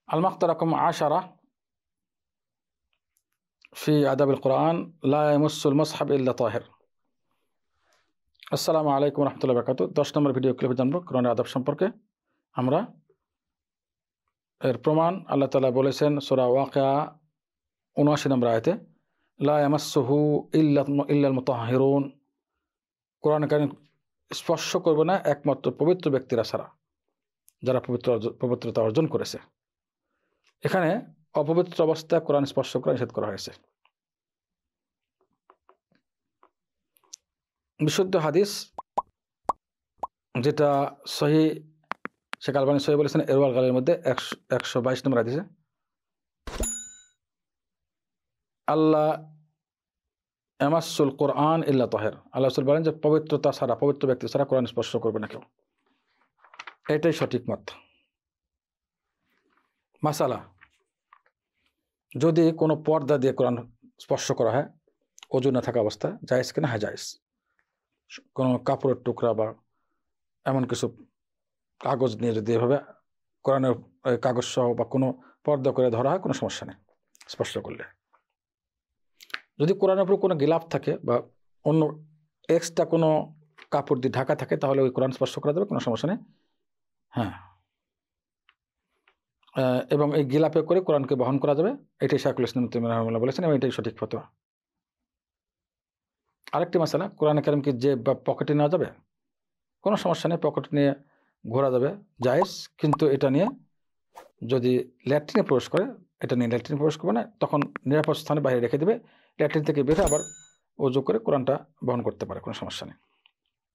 المقطع رقم 10 في آداب القرآن لا يمس المصحف إلا طاهر। আসসালামু আলাইকুম রহমতুল্লাহ বারাকাতুহু। 10 নম্বর ভিডিও ক্লিপে জানবো কোরআনের আদব সম্পর্কে। আমরা এর প্রমাণ আল্লাহ তাআলা বলেছেন সূরা ওয়াকিয়া ৭৯ নম্বর আয়াতে, লা ইয়ামাসসুহু ইল্লাল মুতাহহিরুন, কোরআন কারীম স্পর্শ করবে না একমাত্র পবিত্র ব্যক্তিরা ছাড়া, যারা পবিত্রতা অর্জন করেছে। এখানে অপবিত্র অবস্থায় কোরআন স্পর্শ করা নিষেধ করা হয়েছে। বিশুদ্ধ হাদিস যেটা সহিহ শেখ আলবানী সহিহ বলেছেন ইরওয়াল গালির মধ্যে 122 নম্বর হাদিসে, আল্লাহ ইয়ামাসসুল কোরআন ইল্লা তাহির, আল্লাহ রাসূল বলেন যে পবিত্রতা ছাড়া, পবিত্র ব্যক্তি ছাড়া কোরআন স্পর্শ করবে না কেউ। এটাই সঠিক মত। মাসালা, যদি কোনো পর্দা দিয়ে কোরআন স্পর্শ করা হয় ওযু না থাকা অবস্থা, জায়েজ কিনা? হ্যাঁ জায়েজ। কোনো কাপড়ের টুকরা বা এমন কিছু কাগজ নিয়ে যদি এভাবে কোরআনের কাগজ সহ বা কোনো পর্দা করে ধরা হয়, কোনো সমস্যা নেই স্পর্শ করলে। যদি কোরআনের উপর কোনো গিলাফ থাকে বা অন্য এক্সট্রা কোনো কাপড় দিয়ে ঢাকা থাকে, তাহলে ওই কোরআন স্পর্শ করা যাবে, কোনো সমস্যা নেই। হ্যাঁ, এবং এই গিলাফে করে কোরআনকে বহন করা যাবে, এটাই শায়খুল ইসলাম তাইমিয়া রাহিমাহুল্লাহ বলেছেন এবং এটাই সঠিক ফতোয়া। আরেকটি মাসালা, কোরআন কারীমকে যে পকেটে নেওয়া যাবে, কোনো সমস্যা নেই, পকেটে নিয়ে ঘোরা যাবে, জায়েজ। কিন্তু এটা নিয়ে যদি ল্যাট্রিনে প্রবেশ করে, এটা নিয়ে ল্যাট্রিনে প্রবেশ করবে না, তখন নিরাপদ স্থানে বাইরে রেখে দেবে, ল্যাট্রিন থেকে বের আবার ওযু করে কোরআনটা বহন করতে পারে, কোনো সমস্যা নেই।